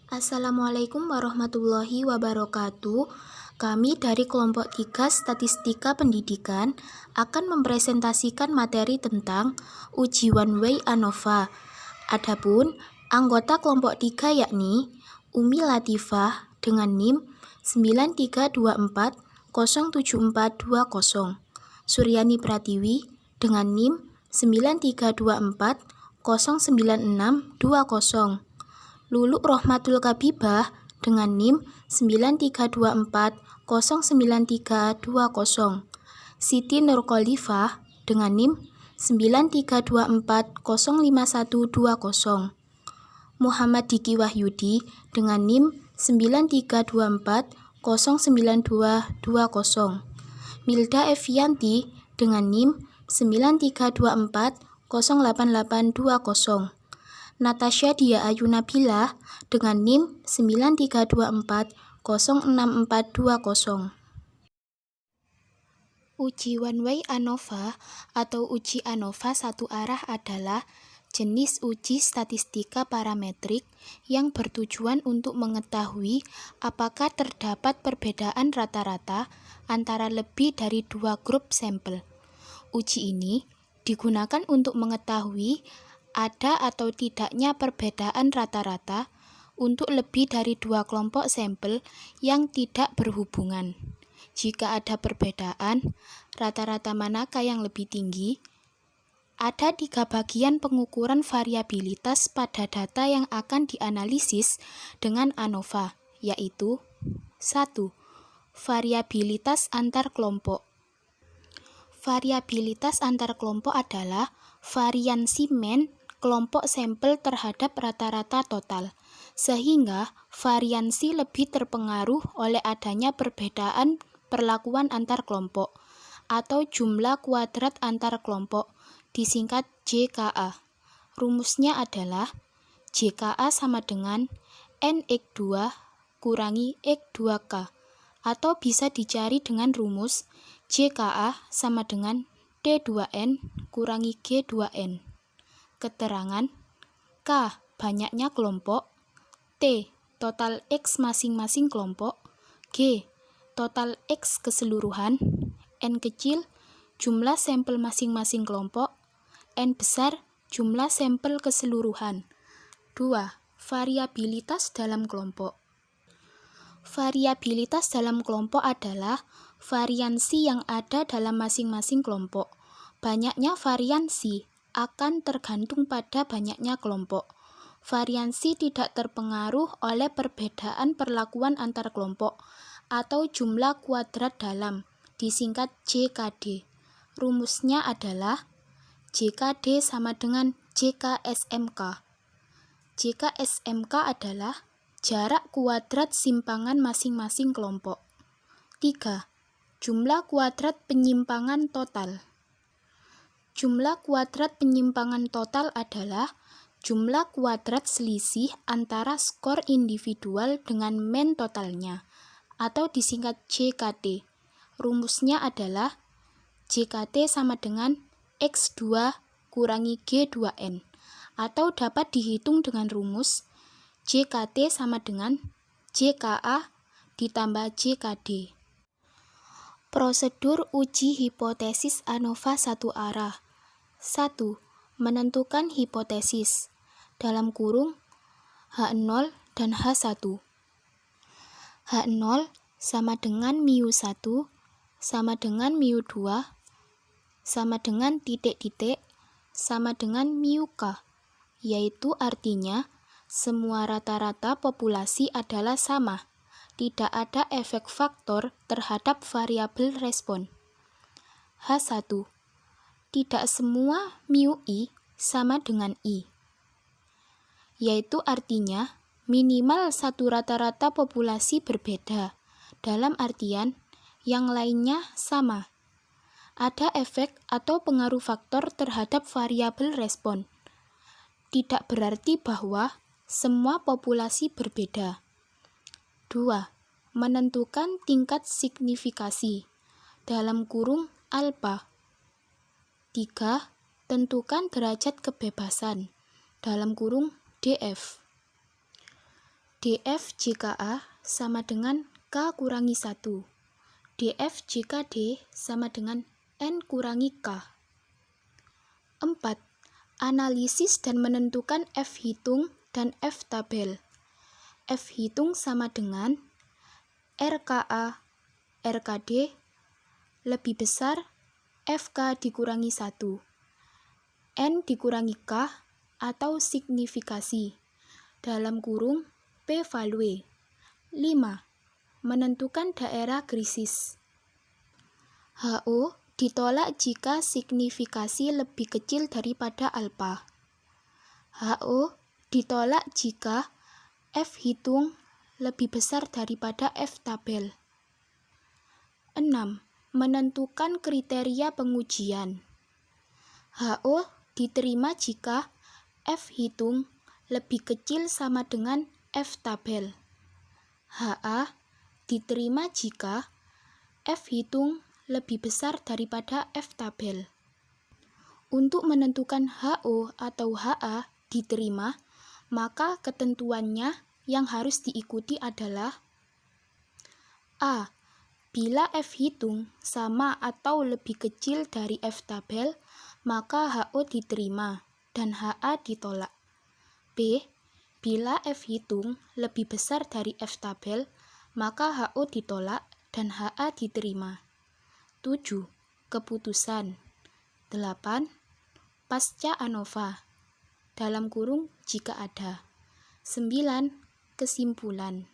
Assalamualaikum warahmatullahi wabarakatuh. Kami dari kelompok 3 Statistika Pendidikan akan mempresentasikan materi tentang uji one way ANOVA. Adapun anggota kelompok 3 yakni Umi Latifah dengan NIM 93240742, Suryani Pratiwi dengan NIM 9324096620, Lulu Rohmatul Kabibah dengan NIM 9324093320, Siti Nur Khalifah dengan NIM 9324051120, Muhammad Diki Wahyudi dengan NIM 9324092220, Milda Evianti dengan NIM 9324088820, Natasha Dia Ayu Nabila dengan NIM 9324066420. Uji one way ANOVA atau uji ANOVA satu arah adalah jenis uji statistika parametrik yang bertujuan untuk mengetahui apakah terdapat perbedaan rata-rata antara lebih dari dua grup sampel. Uji ini digunakan untuk mengetahui ada atau tidaknya perbedaan rata-rata untuk lebih dari dua kelompok sampel yang tidak berhubungan. Jika ada perbedaan, rata-rata manakah yang lebih tinggi? Ada 3 bagian pengukuran variabilitas pada data yang akan dianalisis dengan ANOVA, yaitu 1. Variabilitas antar kelompok. Variabilitas antar kelompok adalah variansi mean kelompok sampel terhadap rata-rata total, sehingga variansi lebih terpengaruh oleh adanya perbedaan perlakuan antar kelompok atau jumlah kuadrat antar kelompok, disingkat JKA. Rumusnya adalah JKA sama dengan N-2 kurangi X2K, atau bisa dicari dengan rumus JKA sama dengan D2N kurangi G2N. Keterangan: K. Banyaknya kelompok. T. Total X masing-masing kelompok. G. Total X keseluruhan. N kecil, jumlah sampel masing-masing kelompok. N besar, jumlah sampel keseluruhan. 2. Variabilitas dalam kelompok. Variabilitas dalam kelompok adalah variansi yang ada dalam masing-masing kelompok. Banyaknya variansi akan tergantung pada banyaknya kelompok. Variansi tidak terpengaruh oleh perbedaan perlakuan antar kelompok atau jumlah kuadrat dalam, disingkat JKD. Rumusnya adalah JKD sama dengan JKSMK. JKSMK adalah jarak kuadrat simpangan masing-masing kelompok. 3. Jumlah kuadrat penyimpangan total. Jumlah kuadrat penyimpangan total adalah jumlah kuadrat selisih antara skor individual dengan mean totalnya, atau disingkat JKT. Rumusnya adalah JKT sama dengan X2 kurangi G2N, atau dapat dihitung dengan rumus JKT sama dengan JKA ditambah JKD. Prosedur uji hipotesis ANOVA satu arah. 1. Menentukan hipotesis dalam kurung H0 dan H1. H0 sama dengan μ1 sama dengan μ2 sama dengan titik-titik sama dengan μk, yaitu artinya semua rata-rata populasi adalah sama, tidak ada efek faktor terhadap variabel respon. H1. Tidak semua μi sama dengan i, yaitu artinya minimal satu rata-rata populasi berbeda, dalam artian yang lainnya sama. Ada efek atau pengaruh faktor terhadap variabel respon. Tidak berarti bahwa semua populasi berbeda. 2. Menentukan tingkat signifikasi dalam kurung alfa. 3. Tentukan derajat kebebasan dalam kurung DF. df jika A sama dengan K kurangi 1. df jika D sama dengan N kurangi K. 4. Analisis dan menentukan F hitung dan F tabel. F hitung sama dengan RKA, RKD lebih besar FK dikurangi 1. N dikurangi K atau signifikasi. Dalam kurung P-value. 5. Menentukan daerah krisis. HO ditolak jika signifikasi lebih kecil daripada alfa. HO ditolak jika F hitung lebih besar daripada F tabel. 6. Menentukan kriteria pengujian. HO diterima jika F hitung lebih kecil sama dengan F tabel. HA diterima jika F hitung lebih besar daripada F tabel. Untuk menentukan HO atau HA diterima, maka ketentuannya yang harus diikuti adalah A. Bila F hitung sama atau lebih kecil dari F tabel, maka HO diterima dan HA ditolak. B. Bila F hitung lebih besar dari F tabel, maka HO ditolak dan HA diterima. 7. Keputusan. 8. Pasca ANOVA. Dalam kurung jika ada. 9. Kesimpulan.